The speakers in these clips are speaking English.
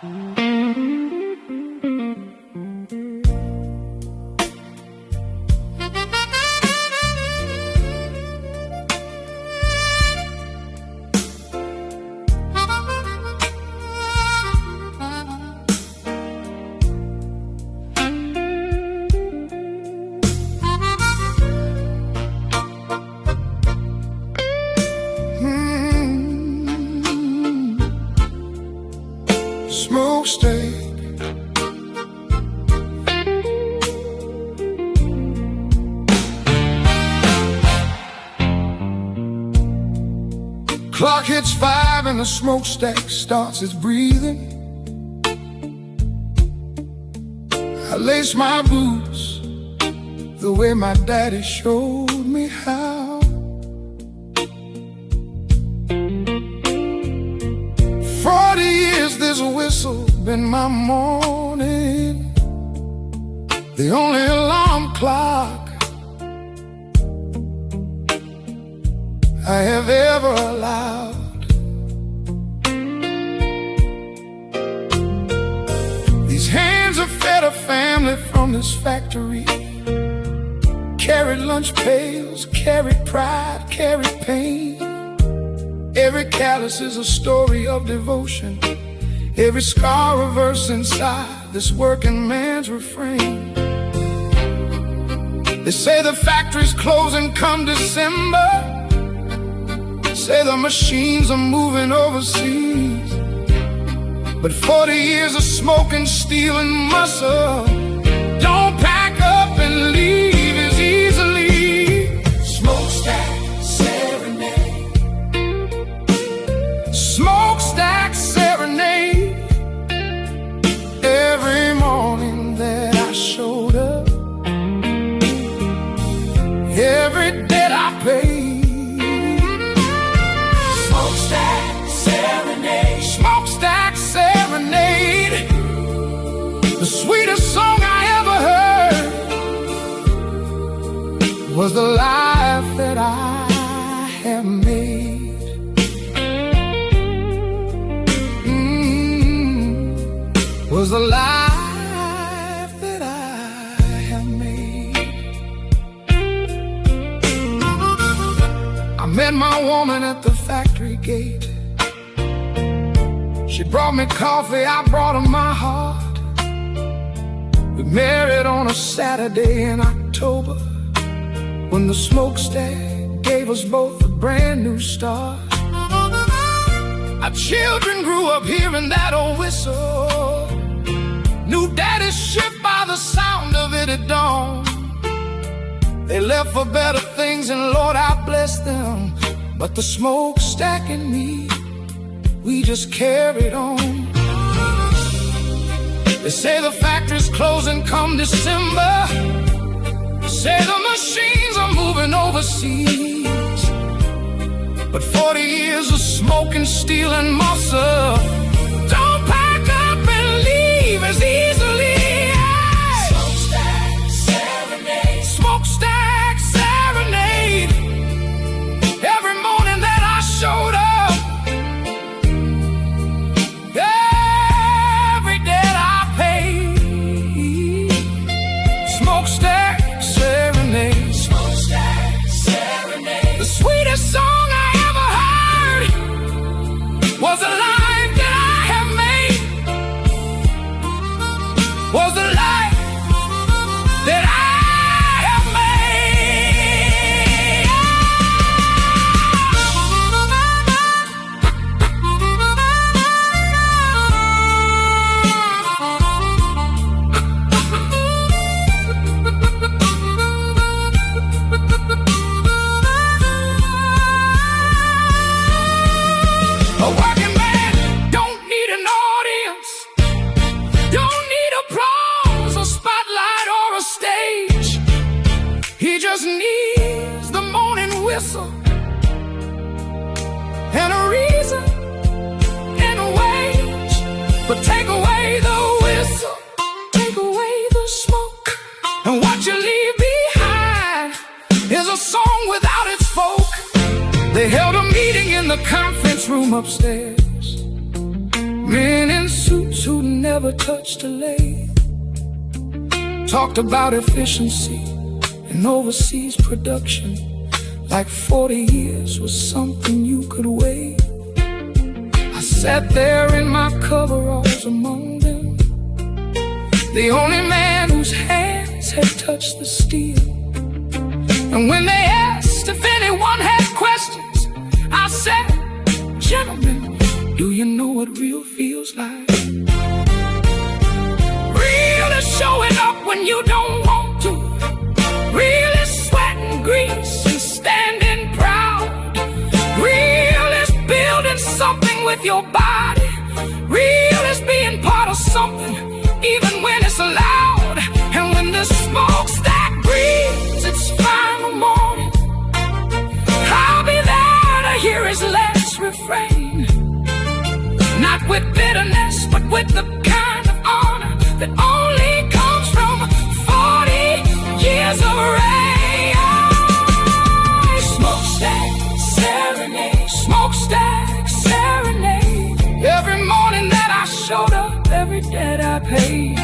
Smokestack. Clock hits 5 and the smokestack starts its breathing. I lace my boots the way my daddy showed me how. 40 years this whistle been my morning, the only alarm clock I have ever allowed. These hands have fed a family from this factory, carried lunch pails, carried pride, carried pain. Every callus is a story of devotion, every scar a verse inside this working man's refrain. They say the factory's closing come December, say the machines are moving overseas, but 40 years of smoking, steel and muscle don't pack up and leave as easily. Smokestack serenade, smokestack serenade. Every morning that I showed up, every debt I paid. Smokestack serenade, smokestack serenade. The sweetest song I ever heard was the life that I have made. Was the life that I have made. I met my woman at the factory gate. She brought me coffee, I brought her my heart. We married on a Saturday in October, when the smokestack gave us both a brand new start. Our children grew up hearing that old whistle, knew daddy's ship by the sound of it at dawn. They left for better things and Lord I bless them, but the smokestack and me, we just carried on. They say the factory's closing come December, say the machines are moving overseas, but 40 years of smoking, steel and muscle don't pack up and leave as easily. Smokestack serenade, smokestack serenade. Every morning that I showed up, every debt I paid. Smokestack serenade, smokestack serenade. The sweetest song I ever heard was the life that I have made, was the life that I have A working man don't need an audience, don't need applause, a spotlight or a stage. He just needs the morning whistle and a reason and a wage. But take away the whistle, take away the smoke, and what you leave behind is a song without its folk. They held a meeting in the conference room upstairs, men in suits who never touched a lathe. Talked about efficiency and overseas production, like 40 years was something you could wait. I sat there in my coveralls among them, the only man whose hands had touched the steel. And when they asked if anyone had questions, I said, gentlemen, do you know what real feels like? Real is showing up when you don't want to. Real is sweating grease and standing proud. Real is building something with your body. Real is being part of something, even when it's loud. And when the smokestack breathes its final morning, I'll be there to hear his last refrain. Not with bitterness, but with the kind of honor that only comes from 40 years of rain. Smokestack serenade, smokestack serenade. Every morning that I showed up, every debt I paid.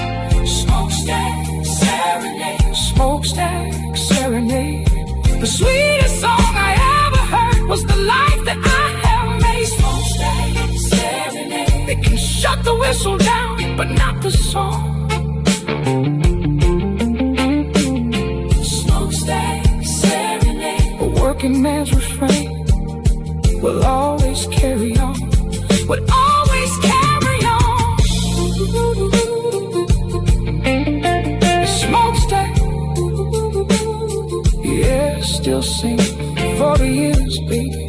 Smokestack serenade, smokestack serenade. The sweetest song I ever heard was the life that I have made. Smokestack serenade. They can shut the whistle down, but not the song. Smokestack serenade. A working man's refrain will always carry on, will always carry on. Smokestack, yeah, still sing. 40 years, baby,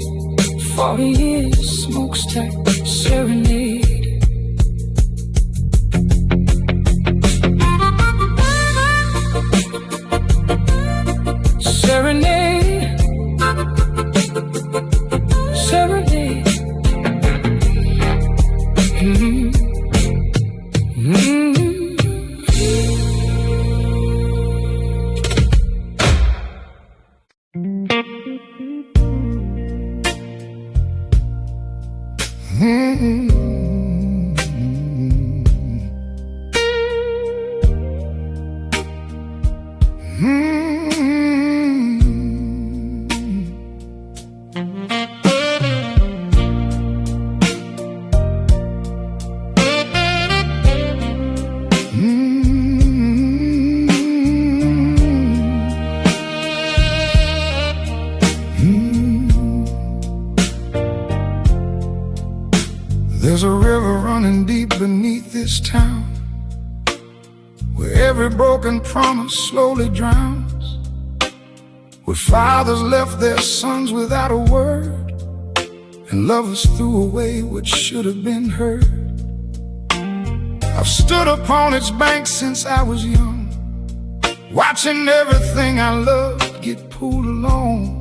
40 years. Smokestack serenade. Serenade, serenade. There's a river running deep beneath this town, where every broken promise slowly drowns, where fathers left their sons without a word, and lovers threw away what should have been heard. I've stood upon its banks since I was young, watching everything I loved get pulled along.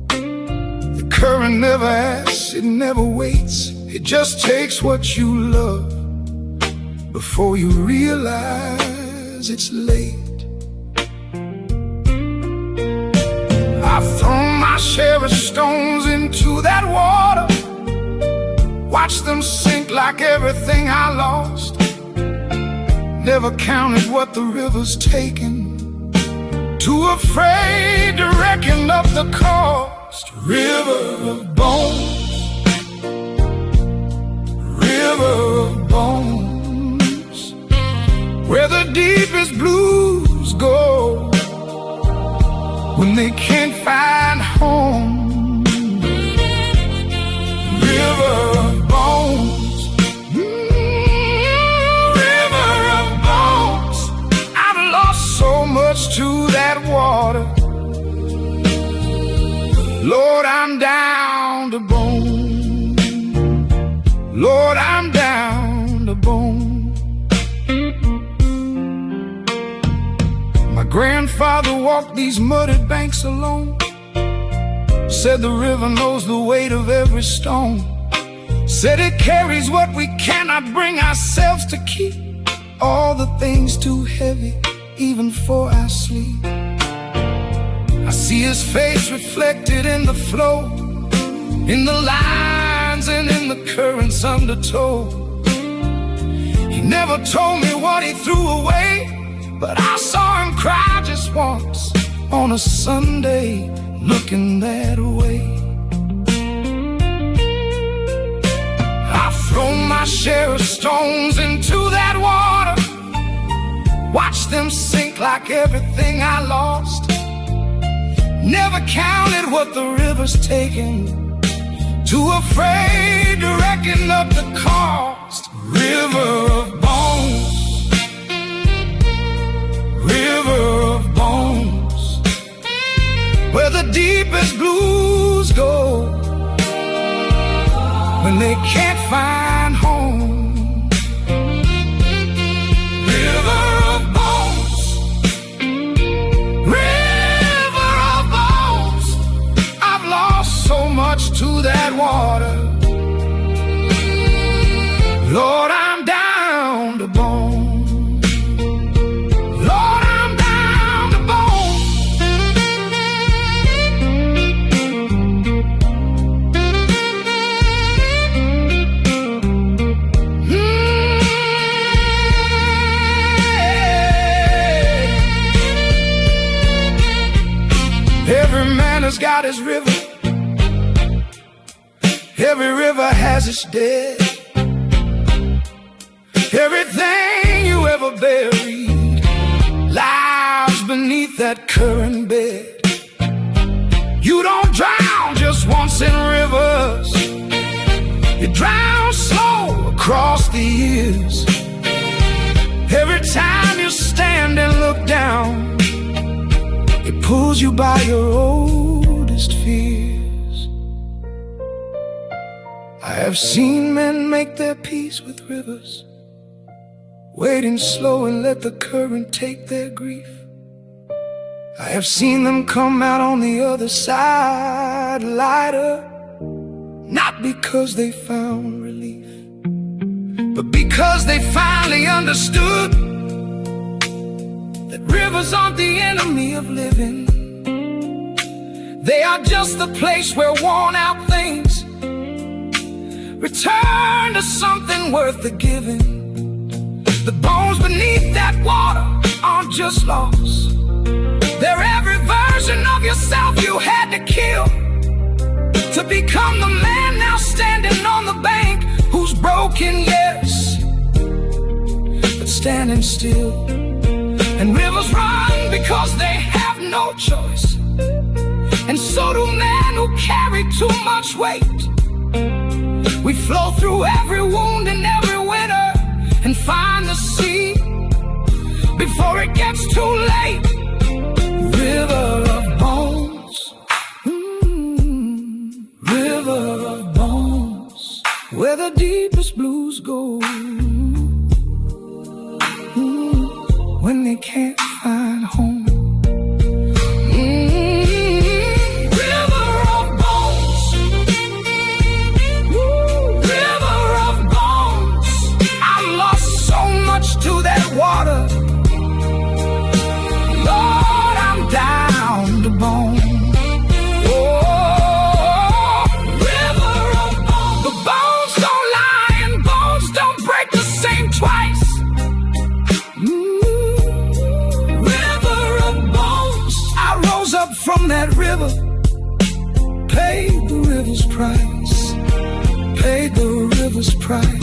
The current never asks, it never waits. It just takes what you love before you realize it's late. I've thrown my share of stones into that water, watched them sink like everything I lost. Never counted what the river's taken, too afraid to reckon up the cost. River of bones, river of bones, where the deepest blues go when they can't find home. River of bones, river of bones. I've lost so much to that water. Lord, I'm down to bone. Lord, I'm down to bone. My grandfather walked these muddy banks alone, said the river knows the weight of every stone, said it carries what we cannot bring ourselves to keep, all the things too heavy even for our sleep. I see his face reflected in the flow, in the lines and in the currents undertow. He never never told me what he threw away, but I saw him cry just once on a Sunday, looking that way. I've thrown my share of stones into that water, watched them sink like everything I lost. Never counted what the river's taken, too afraid to reckon up the cost. River of bones, river of bones, where the deepest blues go when they can't find home. River of bones, river of bones, I've lost so much to that water. Lord, I'm down to bone. Lord, I'm down to bone. Every man has got his river. Every river has its dead. Everything you ever buried lies beneath that current bed. You don't drown just once in rivers, you drown slow across the years. Every time you stand and look down, it pulls you by your oldest fears. I have seen men make their peace with rivers, waiting slow and let the current take their grief. I have seen them come out on the other side lighter, not because they found relief, but because they finally understood that rivers aren't the enemy of living. They are just the place where worn out things return to something worth the giving. The bones beneath that water aren't just lost, they're every version of yourself you had to kill to become the man now standing on the bank, who's broken, yes, but standing still. And rivers run because they have no choice, and so do men who carry too much weight. We flow through every wound and every winter and find the sea before it gets too late. River of bones, river of bones, where the deepest blues go when they can't find home. To that water, Lord, I'm down to bone. Oh, river of bones. The bones don't lie and bones don't break the same twice. River of bones. I rose up from that river, paid the river's price, paid the river's price.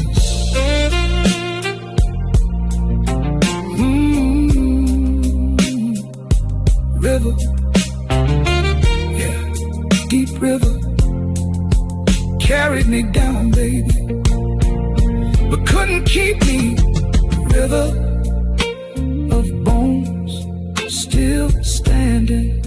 River, yeah, deep river, carried me down, baby, but couldn't keep me. River of bones, still standing.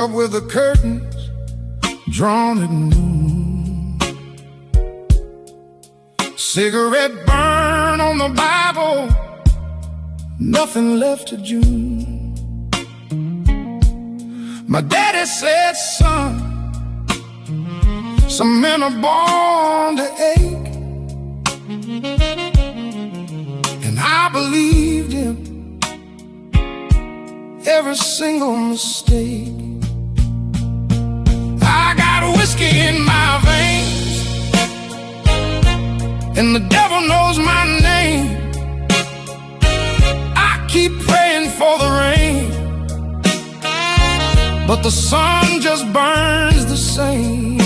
up with the curtains drawn at noon. Cigarette burn on the Bible, nothing left to June. My daddy said, son, some men are born to ache. And I believed him, every single mistake. I got whiskey in my veins, and the devil knows my name. I keep praying for the rain, but the sun just burns the same.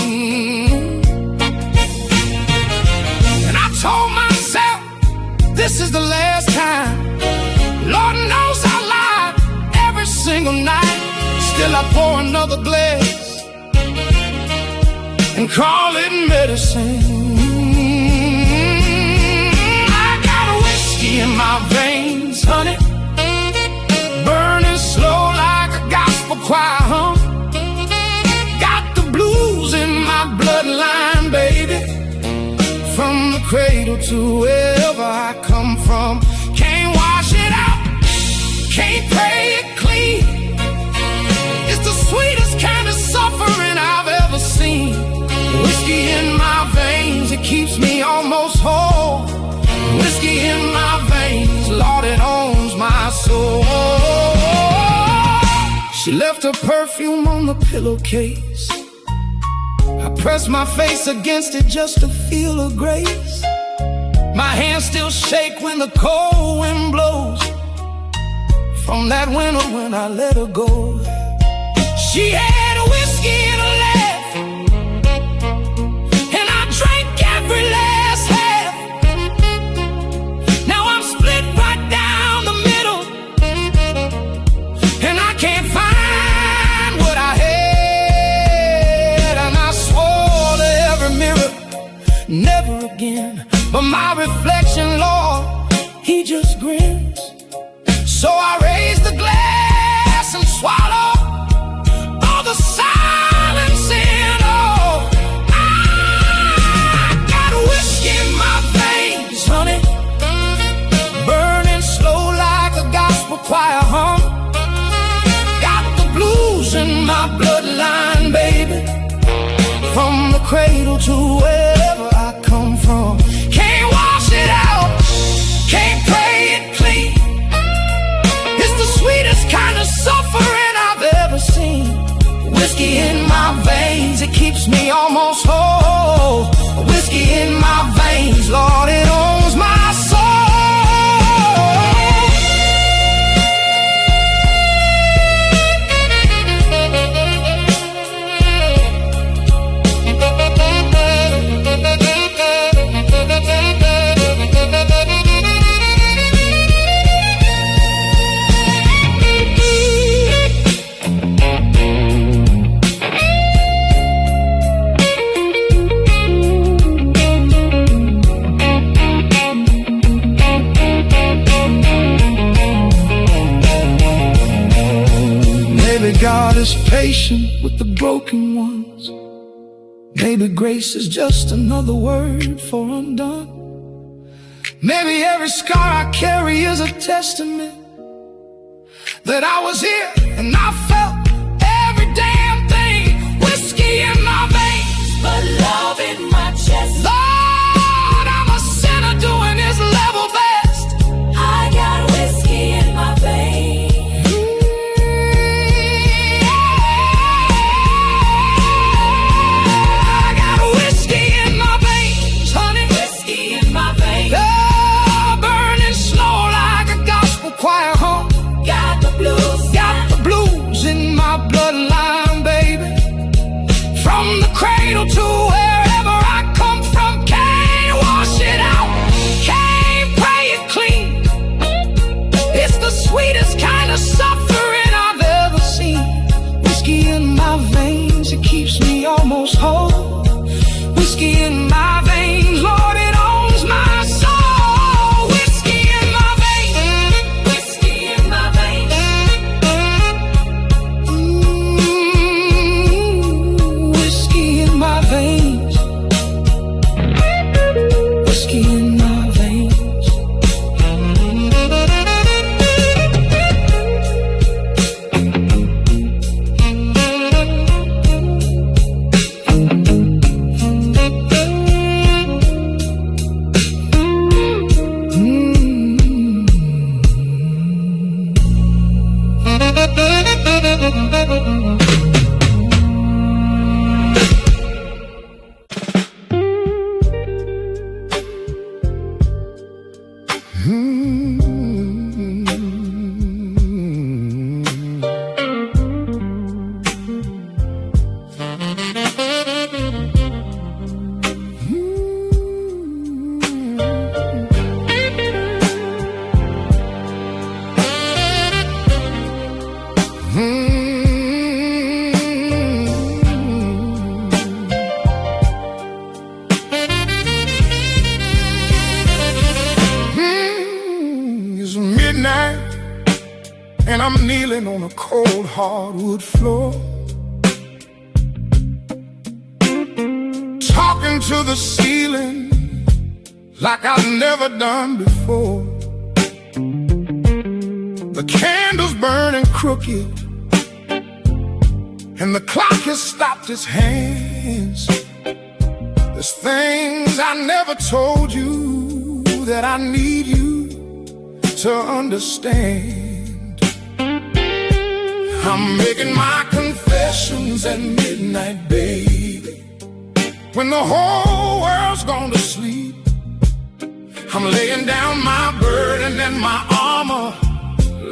And I told myself, this is the last time. Lord knows I lied every single night. Still I pour another glass and call it medicine. I got whiskey in my veins, honey, burning slow like a gospel choir hum. Got the blues in my bloodline, baby, from the cradle to wherever I come from. Can't wash it out, can't pray it clean. It's the sweetest kind of suffering I've ever seen. Whiskey in my veins, it keeps me almost whole. Whiskey in my veins, Lord, it owns my soul. She left her perfume on the pillowcase. I press my face against it just to feel her grace. My hands still shake when the cold wind blows from that winter when I let her go. She had a whiskey in her lap, and I drank every last half. Now I'm split right down the middle, and I can't find what I had. And I swore to every mirror, never again. But my reflection, Lord, he just grins. So I raise the glass and swallow all the silence in. Oh, I got whiskey in my veins, honey, burning slow like a gospel choir hum. Got the blues in my bloodline, baby, from the cradle to wherever I come from. Can't wash it out, can't pray it clean. It's the sweetest kind of suffering I've ever seen. Whiskey in my veins, it keeps me almost whole. Whiskey in my veins, Lord, it owns my soul. God is patient with the broken ones. Maybe grace is just another word for undone. Maybe every scar I carry is a testament that I was here and I felt every damn thing. Whiskey in my veins, but love in my chest. Lord, I'm a sinner doing his level best. I got whiskey in my veins. Choir home, got the blues in and I'm kneeling on a cold hardwood floor, talking to the ceiling like I've never done before. The candle's burning crooked, and the clock has stopped its hands. There's things I never told you that I need you to understand. I'm making my confessions at midnight, baby, when the whole world's gone to sleep. I'm laying down my burden and my armor.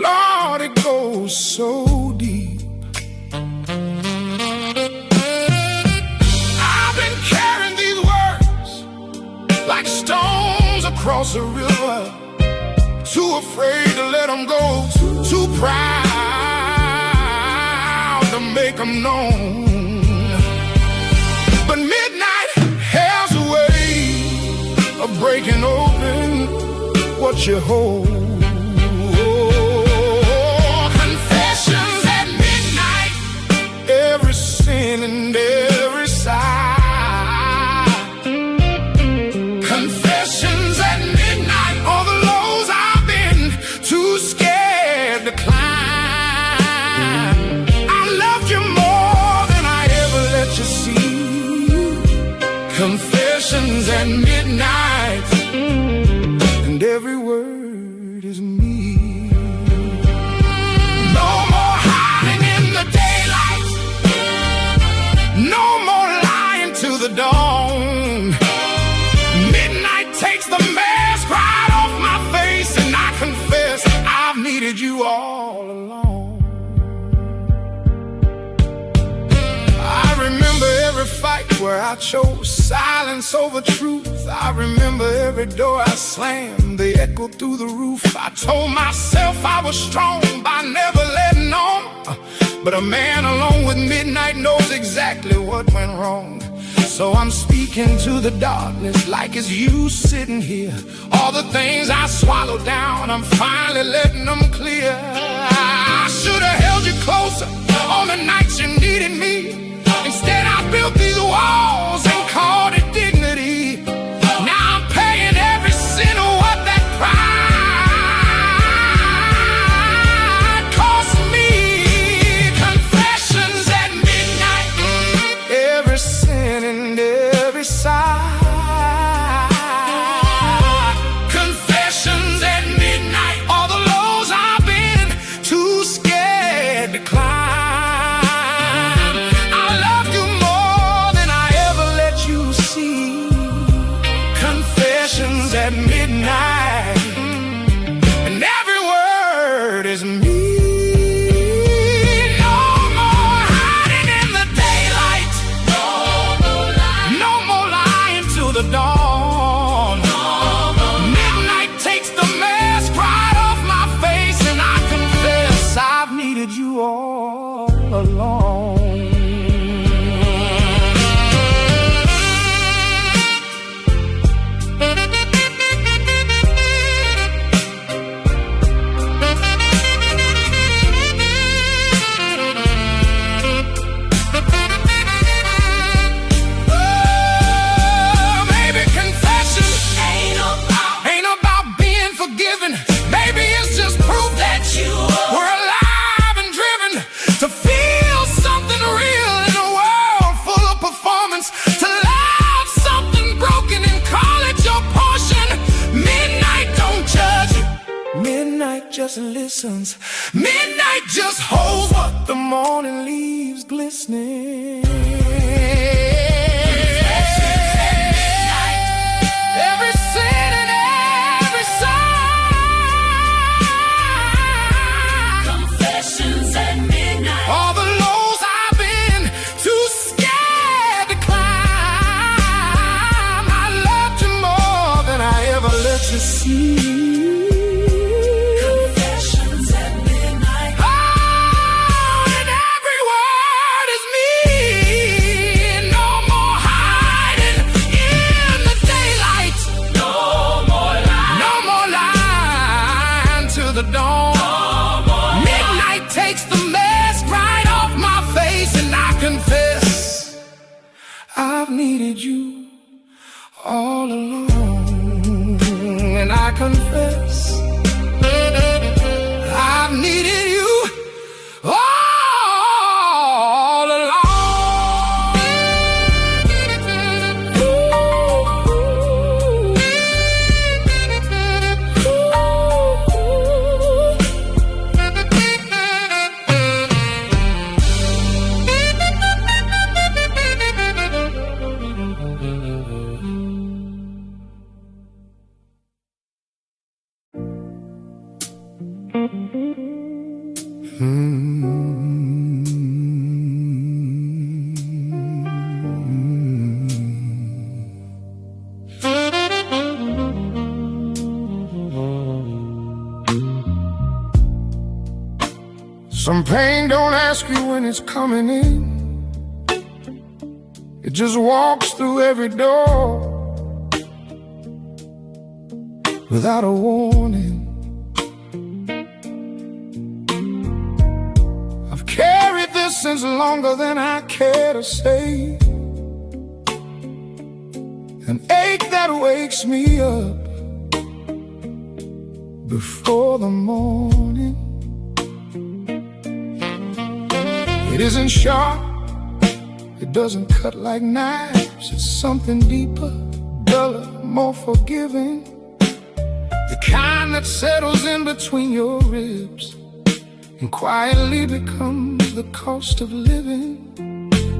Lord, it goes so deep. I've been carrying these words like stones across a river, too afraid to let them go, too proud to make them known. But midnight has a way of breaking open what you hold. Confessions at midnight, every sin and every sigh. Confessions at midnight, all the lows I've been too scared to climb. I loved you more than I ever let you see. Confessions at midnight, and every word is me. No more hiding in the daylight, no more lying to the dawn. Midnight takes the mask right off my face, and I confess I've needed you all along. I remember every fight where I chose silence over truth. I remember every door I slammed, they echoed through the roof. I told myself I was strong by never letting on, but a man alone with midnight knows exactly what went wrong. So I'm speaking to the darkness like it's you sitting here. All the things I swallowed down, I'm finally letting them clear. I should have held you closer on the nights you needed me. Instead I built these walls and called it dignity. Now I'm paying every cent of what that pride cost me. Confessions at midnight, every sin and every sigh. Confessions at midnight, all the lows I've been too scared to climb. At midnight, and every word is me. No more hiding in the daylight, no more lying to the dawn. Midnight takes the mask right off my face, and I confess I've needed you all along. Just listens. Midnight just holds what the morning leaves glistening. Every sin and every sigh. Confessions at midnight. All the lows I've been too scared to climb. I loved you more than I ever let you see. The dawn. Midnight I confess I've needed you all along. Some pain don't ask you when it's coming in. It just walks through every door without a warning. I've carried this since longer than I care to say. An ache that wakes me up before the morning. It isn't sharp, it doesn't cut like knives. It's something deeper, duller, more forgiving. The kind that settles in between your ribs and quietly becomes the cost of living.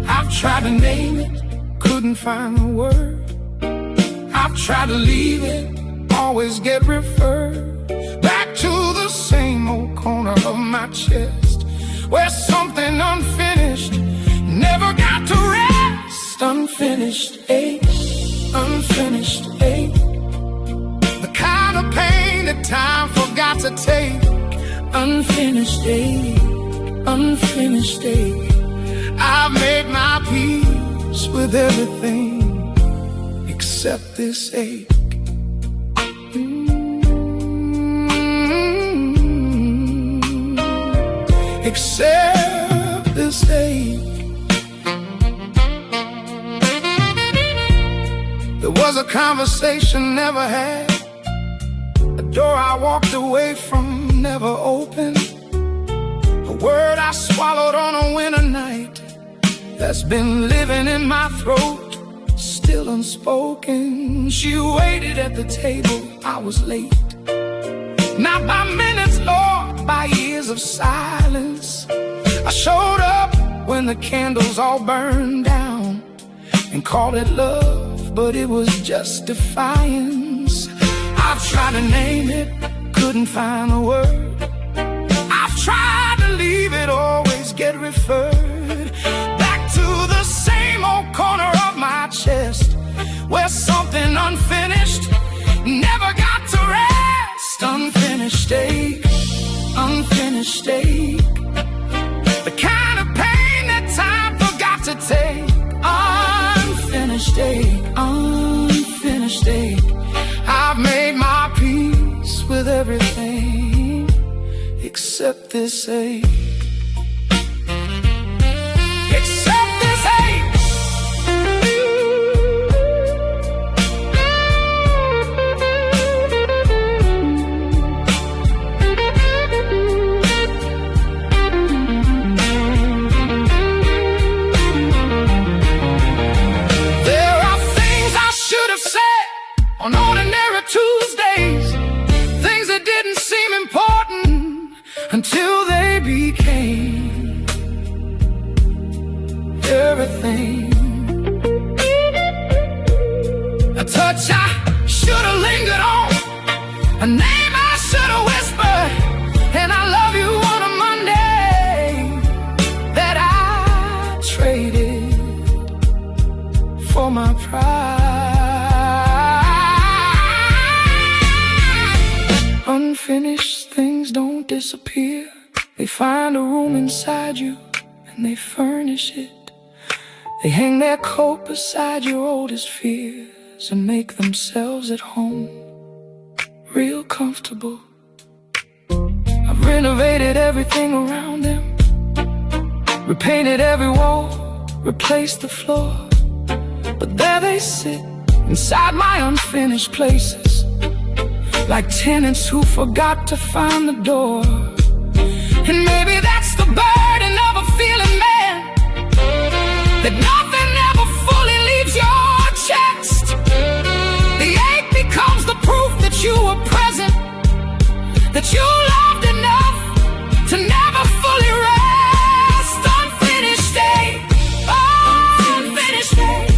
I've tried to name it, couldn't find the word. I've tried to leave it, always get referred back to the same old corner of my chest, where something unfinished never got to rest. Unfinished ache, unfinished ache. The kind of pain that time forgot to take. Unfinished ache, unfinished ache. I've made my peace with everything except this ache. Except this ache. There was a conversation never had, a door I walked away from never opened, a word I swallowed on a winter night that's been living in my throat, still unspoken. She waited at the table, I was late, not by minutes, Lord, by years of silence. I showed up when the candles all burned down and called it love, but it was just defiance. I've tried to name it, couldn't find a word. I've tried to leave it, always get referred back to the same old corner of my chest, where something unfinished never got to rest. Unfinished ache, unfinished ache. The kind of pain that time forgot to take. Unfinished ache, unfinished ache. I've made my peace with everything except this ache. Except this ache. On ordinary Tuesdays, things that didn't seem important until they became everything. A touch I should have lingered on, a name I should have whispered, and I love you on a Monday that I traded for my pride. Unfinished things don't disappear. They find a room inside you and they furnish it. They hang their coat beside your oldest fears and make themselves at home real comfortable. I've renovated everything around them, repainted every wall, replaced the floor, but there they sit inside my unfinished places. like tenants who forgot to find the door. And maybe that's the burden of a feeling man, that nothing ever fully leaves your chest. The ache becomes the proof that you were present, that you loved enough to never fully rest. Unfinished ache, unfinished ache,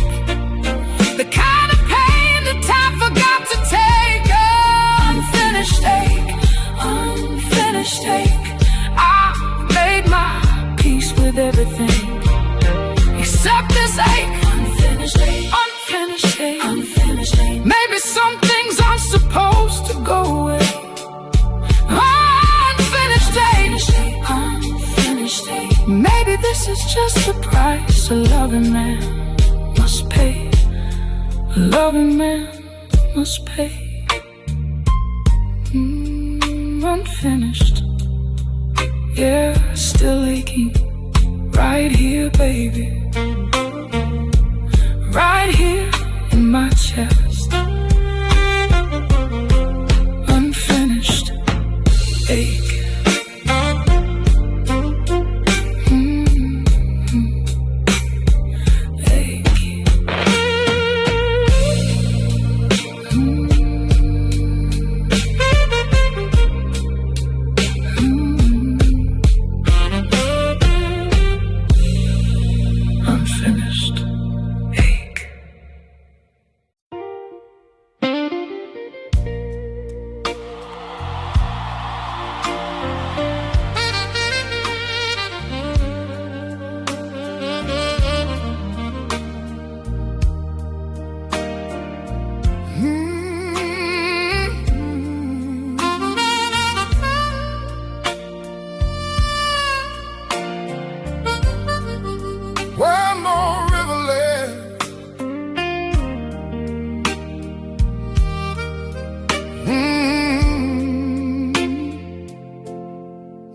the kind of pain that time forgot to take. Unfinished ache, unfinished ache. I made my peace with everything except this ache. Unfinished ache, unfinished ache, unfinished ache. Maybe some things aren't supposed to go away. Unfinished ache, unfinished ache. Maybe this is just the price a loving man must pay. A loving man must pay. Unfinished, yeah, still aching. Right here, baby, right here in my chest. Unfinished ache.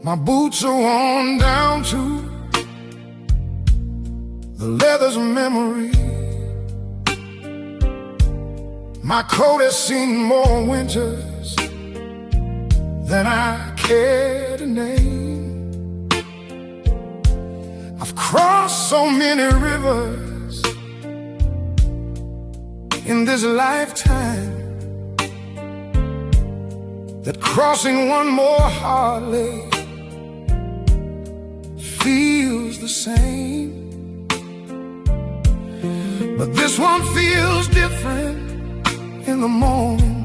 My boots are worn down to the leather's memory. My coat has seen more winters than I care to name. I've crossed so many rivers in this lifetime that crossing one more hardly feels the same. But this one feels different in the morning.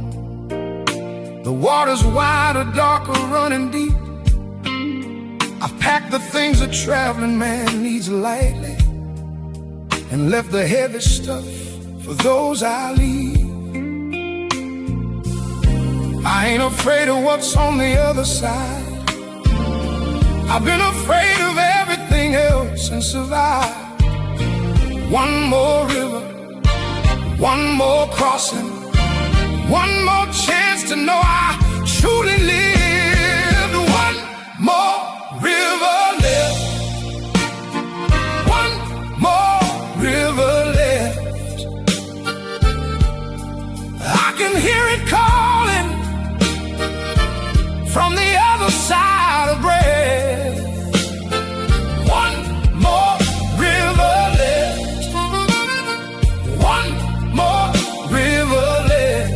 The water's wider, darker, running deep. I've packed the things a traveling man needs lightly and left the heavy stuff for those I leave. I ain't afraid of what's on the other side. I've been afraid of everything else and survived. One more river, one more crossing, one more chance to know I truly lived. One more river left, one more river left. I can hear it calling from the other side of breath. One more river left, one more river left.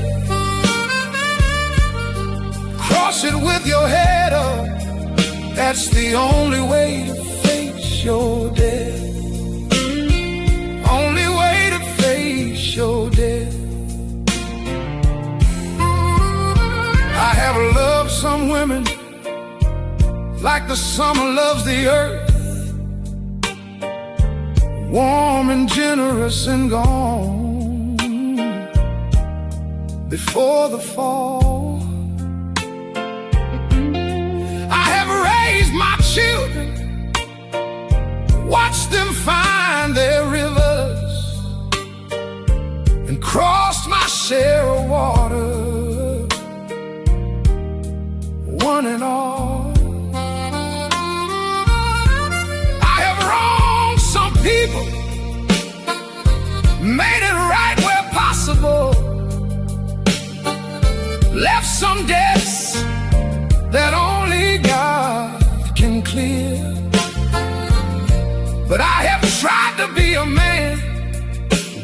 Cross it with your head up, that's the only way to face your death. Only way to face your death. I have loved some women like the summer loves the earth, warm and generous and gone before the fall. I have raised my children, watched them find their rivers, and crossed my share of water, one and all. I have wronged some people, made it right where possible, left some debts that only God can clear. But I have tried to be a man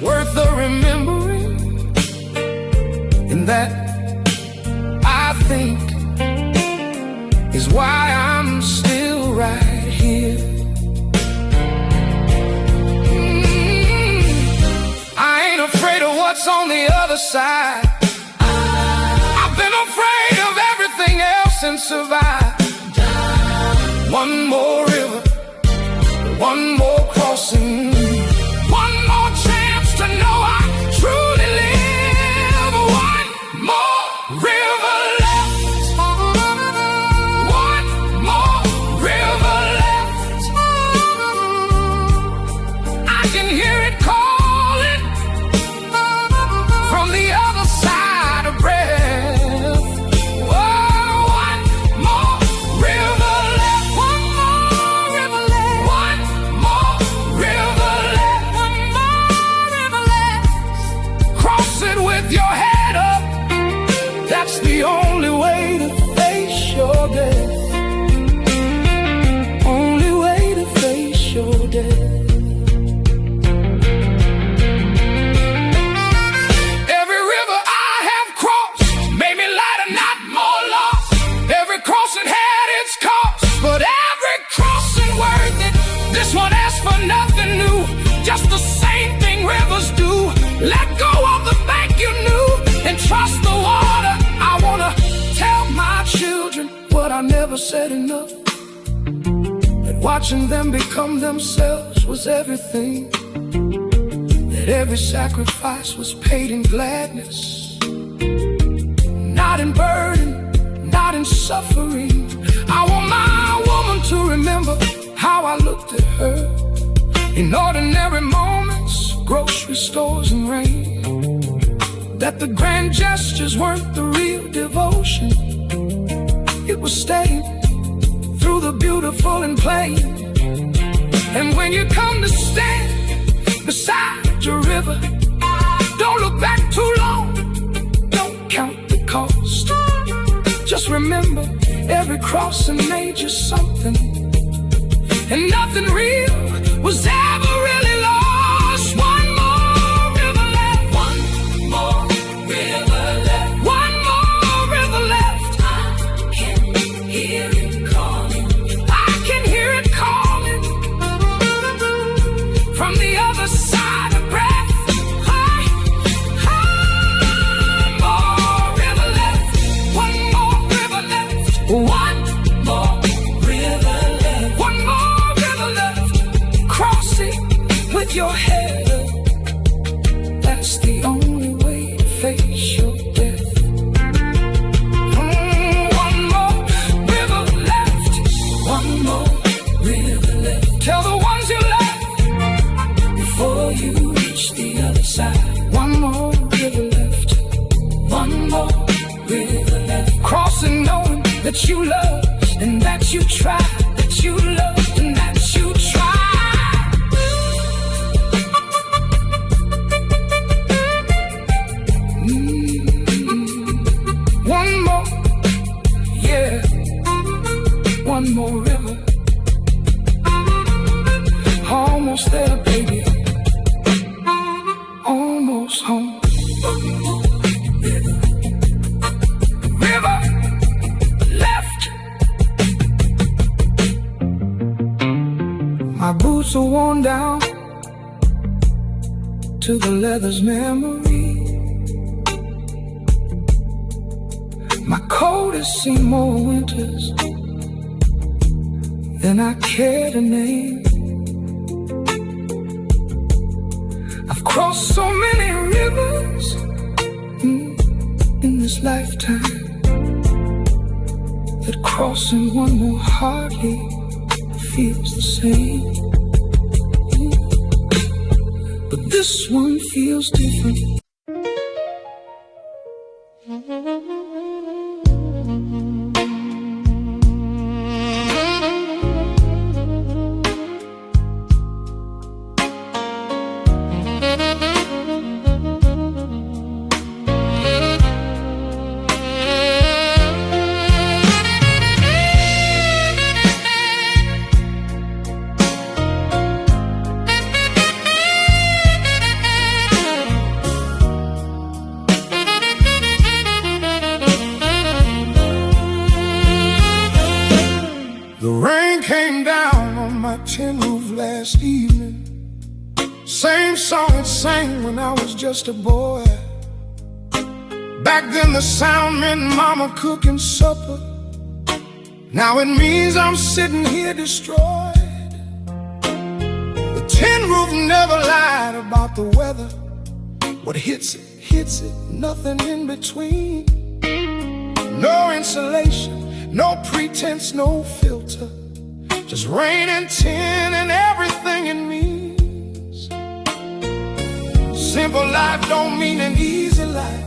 worth the remembering, and that I think is why I'm still right here. I ain't afraid of what's on the other side. I've been afraid of everything else and survived. One more river, one more crossing, one more chance to know I truly live. One more river left, one more river left. I can hear it calling from the other side of breath. Oh, one more river left, one more river left, one more river left, one more river left. Cross it with your head up. That's the only way to face your death. Only way to face your death. Every river I have crossed made me lighter, not more lost. Every crossing had its cost, but every crossing worth it. This one asked for nothing new, just the same thing rivers do. Let go of the bank you knew and trust the water. I wanna tell my children what I never said enough, that watching them become themselves was everything, that every sacrifice was paid in gladness, not in burden, not in suffering. I want my woman to remember how I looked at her in ordinary moments, grocery stores and rain, that the grand gestures weren't the real devotion. It was staying through the beautiful and plain. And when you come to stand beside your river, don't look back too long, don't count the cost. Just remember every crossing made you something, and nothing real was ever really lost. One more river left, one more river left, one more river left. I can hear it calling, I can hear it calling from the other side of breath. One more river left, one more river left, one more river left, one more river left. Cross it with your head up. That's the only way to face your death. One more river left, one more river left. Tell the ones you love before you reach the other side. One more river left, one more river left. Crossing knowing that you love and that you try, that you love and that you try. One more, yeah, one more river. Almost there, baby, almost home. River left. My boots are worn down to the leather's memory. My coat has seen more winters than I care to name. I've crossed so many rivers in this lifetime that crossing one more hardly feels the same. But this one feels different. song it sang when I was just a boy. Back then the sound meant mama cooking supper. Now it means I'm sitting here destroyed. The tin roof never lied about the weather. What hits it, nothing in between. No insulation, no pretense, no filter. Just rain and tin and everything it means. Simple life don't mean an easy life.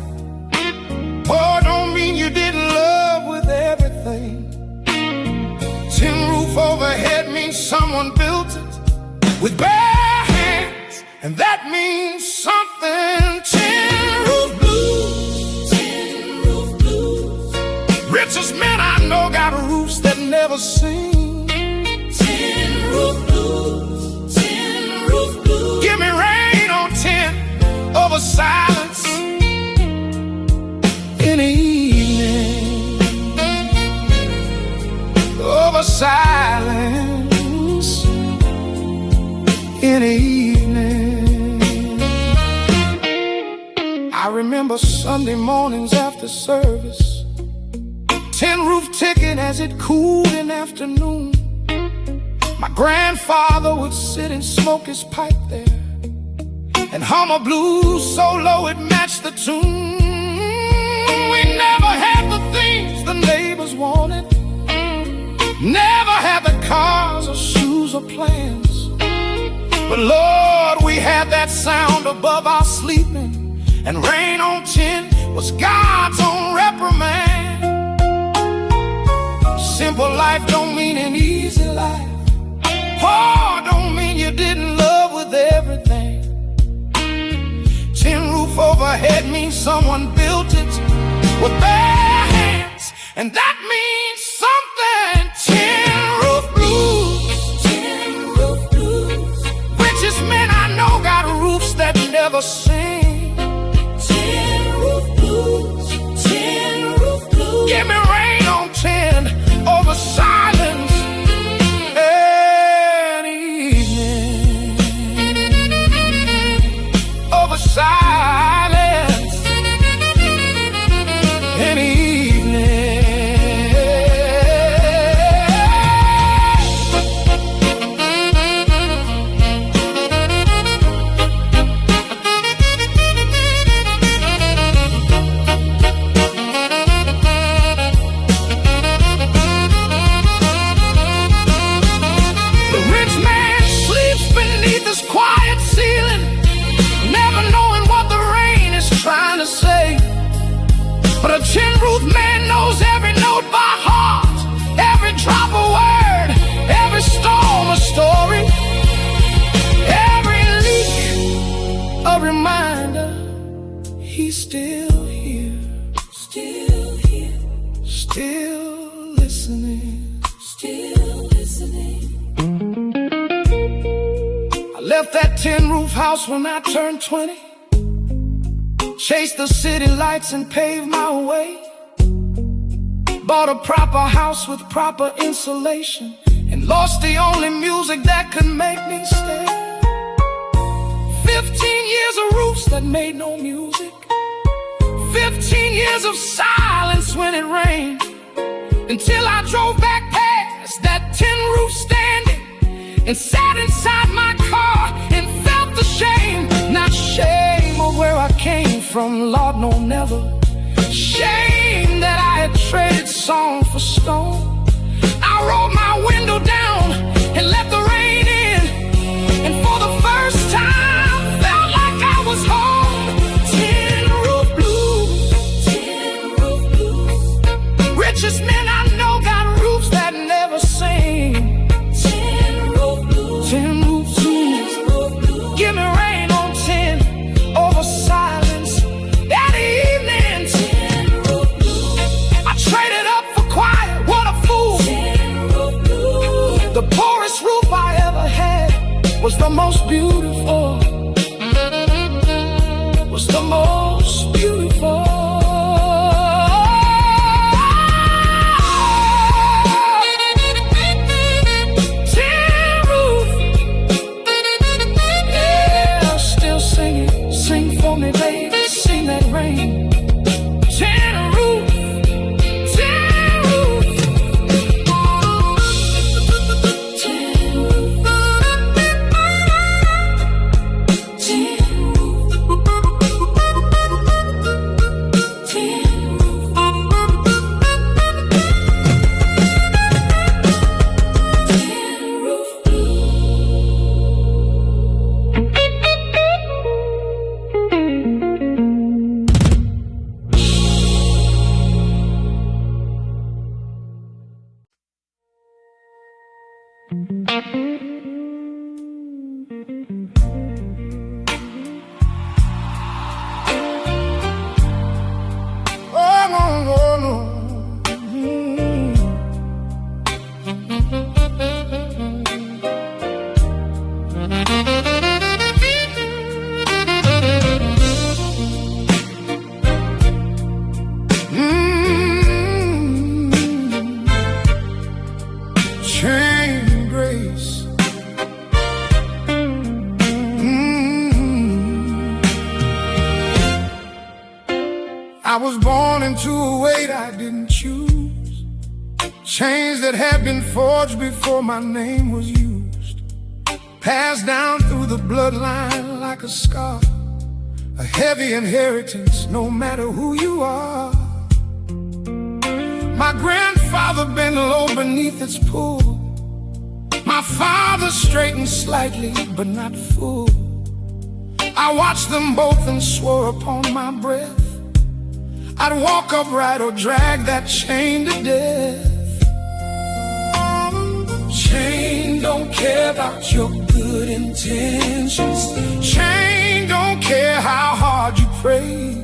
Or don't mean you didn't love with everything. Tin roof overhead means someone built it with bare hands, and that means something. Tin roof blues, tin roof blues. Richest men I know got roofs that never sing. Tin roof blues, tin roof blues. Give me rain on tin over silence in the evening, over silence in the evening. I remember Sunday mornings after service, tin roof ticking as it cooled in afternoon. My grandfather would sit and smoke his pipe there and hum a blues so low it matched the tune. We never had the things the neighbors wanted, never had the cars or shoes or plans. But Lord, we had that sound above our sleeping, and rain on tin was God's own reprimand. Simple life don't mean an easy life. Poor don't mean you didn't love with everything. Tin roof overhead means someone built it with bare hands, and that means something. Tin roof blues, tin roof blues. Richest men I know got roofs that never sing. Tin roof blues, tin roof blues. Give me rain on tin over silence and evening, over silence and evening. But a tin roof man knows every note by heart, every drop a word, every storm a story, every leak a reminder. He's still here, still here, still listening, still listening. I left that tin roof house when I turned 20. Chased the city lights and paved my way. Bought a proper house with proper insulation, and lost the only music that could make me stay. 15 years of roofs that made no music, 15 years of silence when it rained, until I drove back past that tin roof standing and sat inside my car and felt the shame. Not shame of where I came from, Lord, no, never. Shame that I had traded song for stone. I rolled my window down and let the rain in, and for the first time felt like I was home. Tin roof blues, tin roof blues. Richest men I know got roofs that never sing. Tin roof blues, tin roof blues. Give me rain on tin over silence that evening. Tin roof blues. I traded up for quiet, what a fool. Tin roof blues. The poorest roof I ever had was the most beautiful, was the most beautiful. Tin roof, yeah, still to a weight I didn't choose, chains that had been forged before my name was used, passed down through the bloodline like a scar, a heavy inheritance no matter who you are. My grandfather bent low beneath its pull, my father straightened slightly but not full. I watched them both and swore upon my breath I'd walk upright or drag that chain to death. Chain don't care about your good intentions, chain don't care how hard you pray,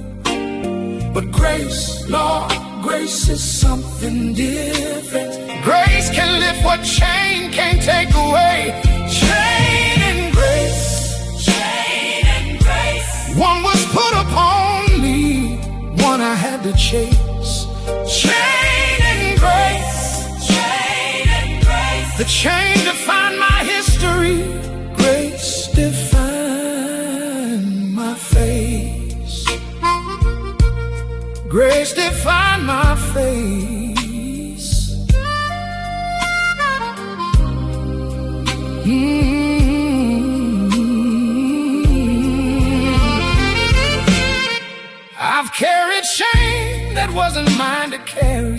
but grace, Lord, grace is something different. Grace can lift what chain can't take away. Chain and grace, chain and grace. One was put upon me, one I had to chase. Chain and grace, chain and grace. The chain defined my history, grace defined my face. Grace defined my face. I've carried shame that wasn't mine to carry,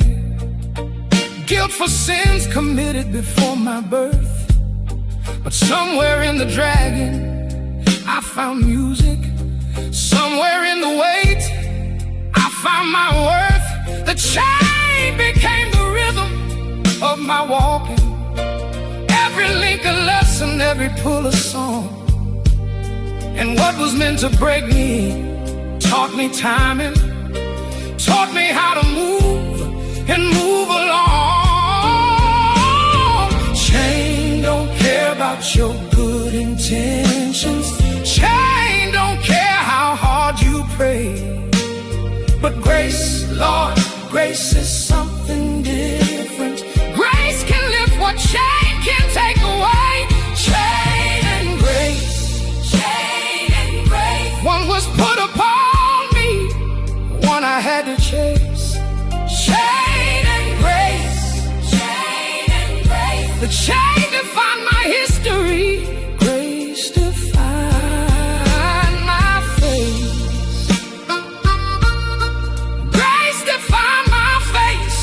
guilt for sins committed before my birth. But somewhere in the dragging, I found music. Somewhere in the weight, I found my worth. The chain became the rhythm of my walking. Every link a lesson, every pull a song. And what was meant to break me taught me timing, taught me how to move and move along. Chain don't care about your good intentions, chain don't care how hard you pray, but grace, Lord, grace is something different. Grace can lift what chain can take away. Chain and grace, chain and grace. One was put upon me, one I had to chase. Chain and grace, chain and grace. The chain defined my history, grace defined my face. Grace defined my face.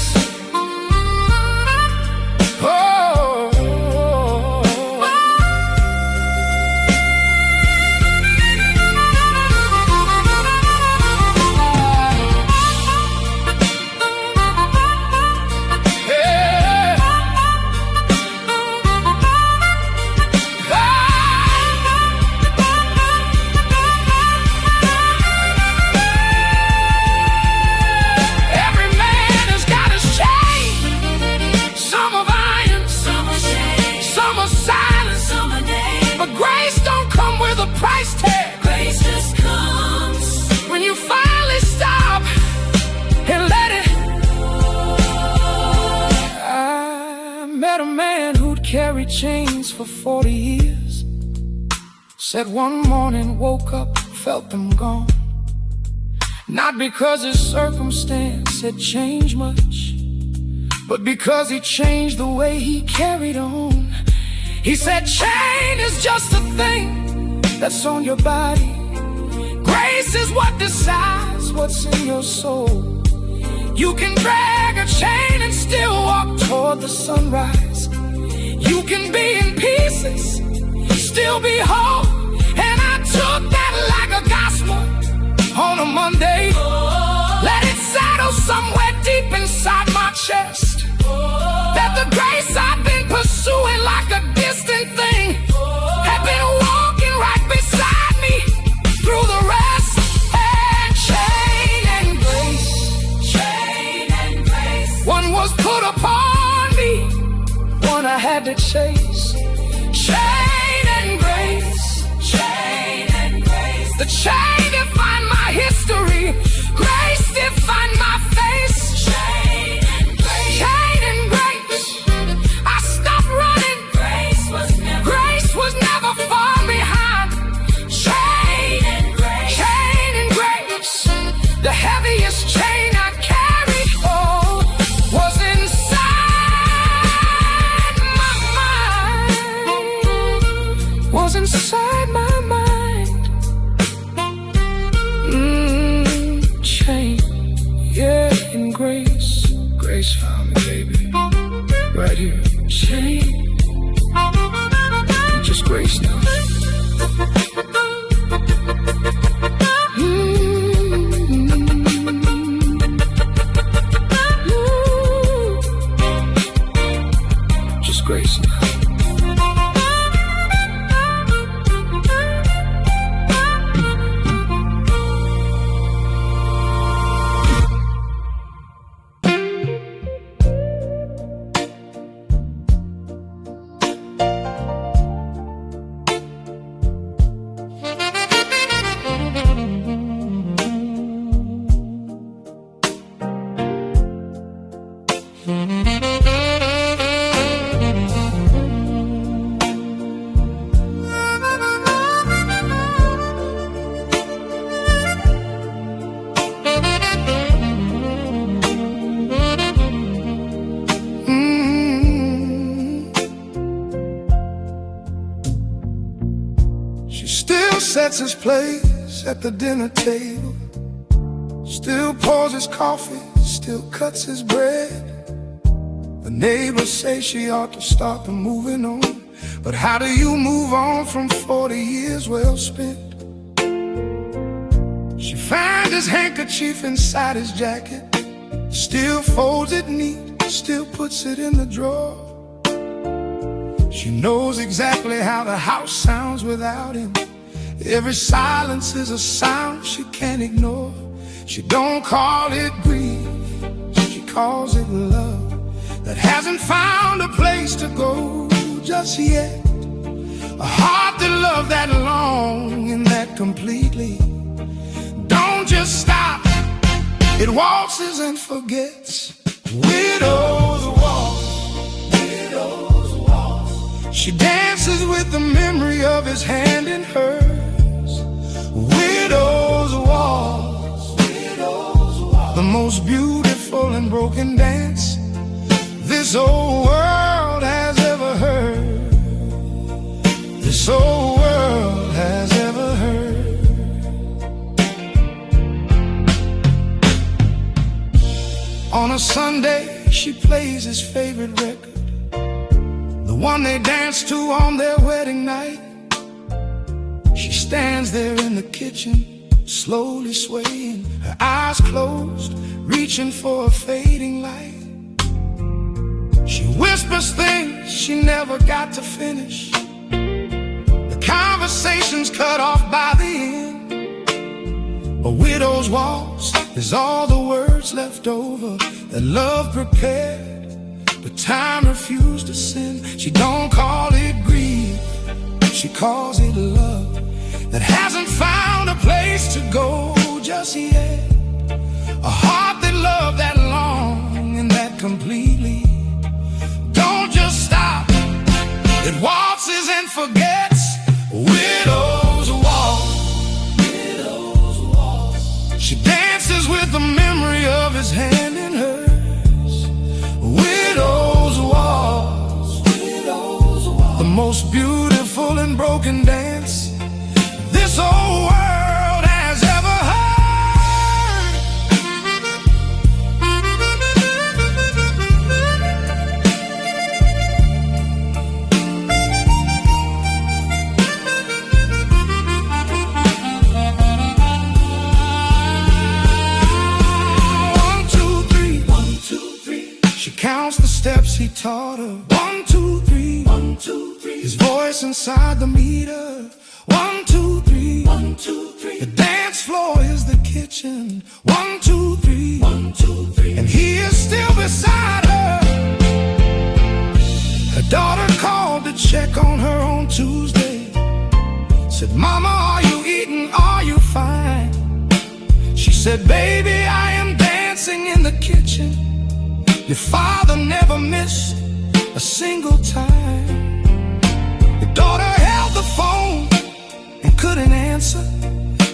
Oh. Price tag. Grace just comes when you finally stop and let it. I met a man who'd carried chains for 40 years. Said one morning, woke up, felt them gone. Not because his circumstance had changed much, but because he changed the way he carried on. He said, chain is just a thing that's on your body. Grace is what decides what's in your soul. You can drag a chain and still walk toward the sunrise. You can be in pieces, still be whole. And I took that like a gospel on a Monday. Let it settle somewhere deep inside my chest, that the grace I've been pursuing like a distant thing had been walking right beside me through the rest. And chain and grace, chain and grace. One was put upon me, one I had to chase. Chain and grace, chain and grace. The chain defined my history, grace defined my face. Chain and grace, chain and grace. I stopped running, grace was never far behind. Chain and grace, the heaviest chain I carry. Grace, Grace found me, baby. Right here. Shame. Just Grace now. Just Grace now. Sets his place at the dinner table, still pours his coffee, still cuts his bread. The neighbors say she ought to start moving on, but how do you move on from 40 years well spent? She finds his handkerchief inside his jacket, still folds it neat, still puts it in the drawer. She knows exactly how the house sounds without him. Every silence is a sound she can't ignore. She don't call it grief, she calls it love that hasn't found a place to go just yet. A heart that loved that long and that completely don't just stop, it waltzes and forgets. Widows waltz, widows waltz. She dances with the memory of his hand in hers. Widows waltz, the most beautiful and broken dance this old world has ever heard. This old world has ever heard. On a Sunday, she plays his favorite record, the one they danced to on their wedding night. She stands there in the kitchen, slowly swaying, her eyes closed, reaching for a fading light. She whispers things she never got to finish. The conversation's cut off by the end. A widow's waltz is all the words left over that love prepared, but time refused to send. She don't call it grief, she calls it love that hasn't found a place to go just yet. A heart that loved that long and that completely don't just stop, it waltzes and forgets. Widows waltz, widows waltz. She dances with the memory of his hand in hers. Widows waltz, widows waltz. The most beautiful and broken dance this old world has ever heard. 1, 2, 3, 1, 2, 3. She counts the steps he taught her. 1, 2, 3, 1, 2, 3. His voice inside the meter. 1, 2, 3, 1, 2, 3. The dance floor is the kitchen. 1, 2, 3, 1, 2, 3. And he is still beside her. Her daughter called to check on her on Tuesday. Said, Mama, are you eating? Are you fine? She said, baby, I am dancing in the kitchen. Your father never missed a single time. Your daughter held the phone and couldn't answer,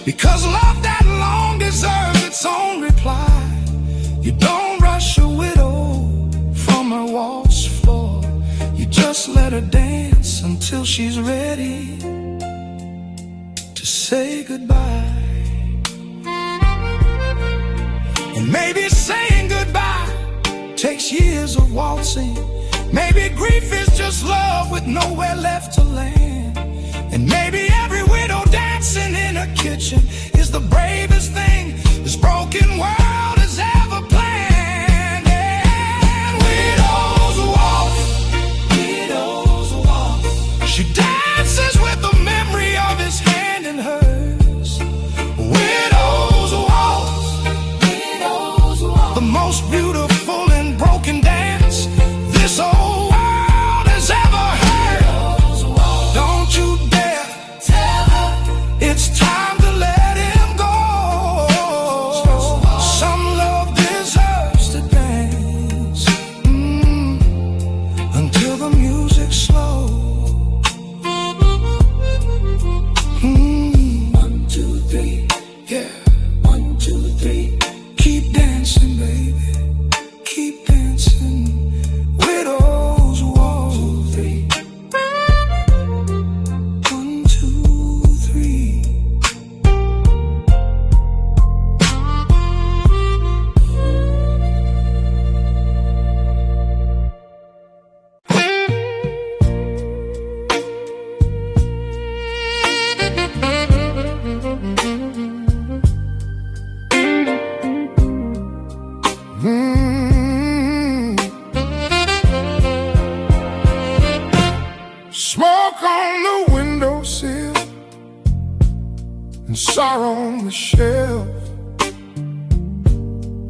because love that long deserves its own reply. You don't rush a widow from her waltz floor. You just let her dance until she's ready to say goodbye. And maybe saying goodbye years of waltzing. Maybe grief is just love with nowhere left to land. And maybe every widow dancing in her kitchen is the bravest thing this broken world has ever planned. And widows walk, widows walk. She dances with the memory of his hand in hers. Widows walk, widows walk. The most beautiful and broken dance this old world has ever heard. Don't you dare tell her it's time to let him go. Some love deserves to dance until the music's slow. 1, 2, 3, yeah. 1, 2, 3. Keep dancing, baby. Keep dancing. Widows walk. 2, 3. 1, 2, 3. Smoke on the windowsill and sorrow on the shelf.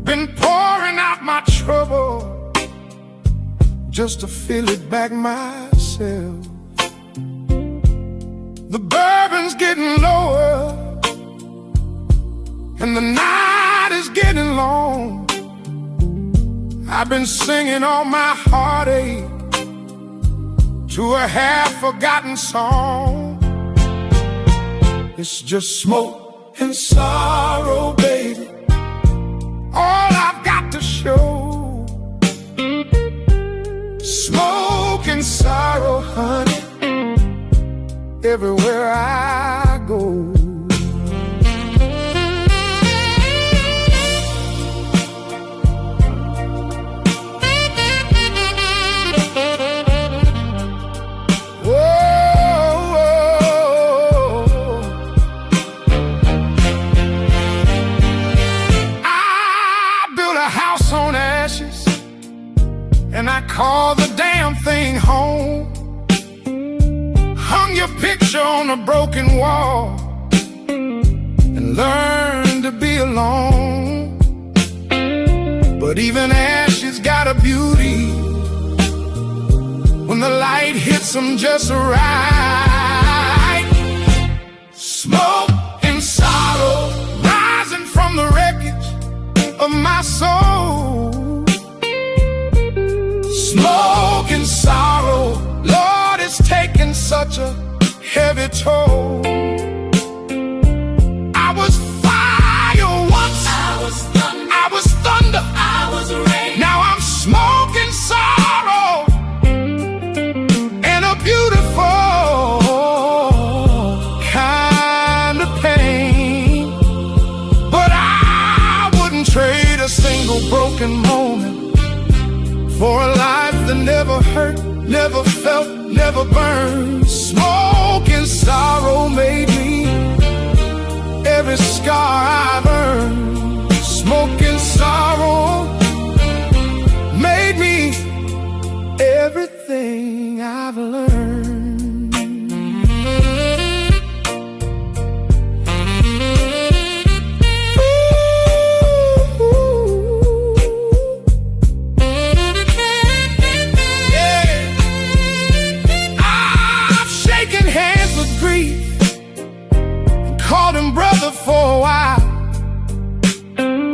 Been pouring out my trouble just to feel it back myself. The bourbon's getting lower and the night is getting long. I've been singing all my heartache to a half-forgotten song. It's just smoke and sorrow, baby, all I've got to show. Smoke and sorrow, honey, everywhere I go. And I call the damn thing home. Hung your picture on a broken wall and learned to be alone. But even ashes got a beauty when the light hits them just right. Smoke and sorrow rising from the wreckage of my soul. Smoke and sorrow, Lord, it's taking such a heavy toll. I was fire once, I was thunder, I was rain. Now I'm smoke and sorrow and a beautiful kind of pain. But I wouldn't trade a single broken moment for a life that never hurt, never felt, never burned. Smoke and sorrow made me every scar I've earned. Smoke and sorrow made me everything I've learned.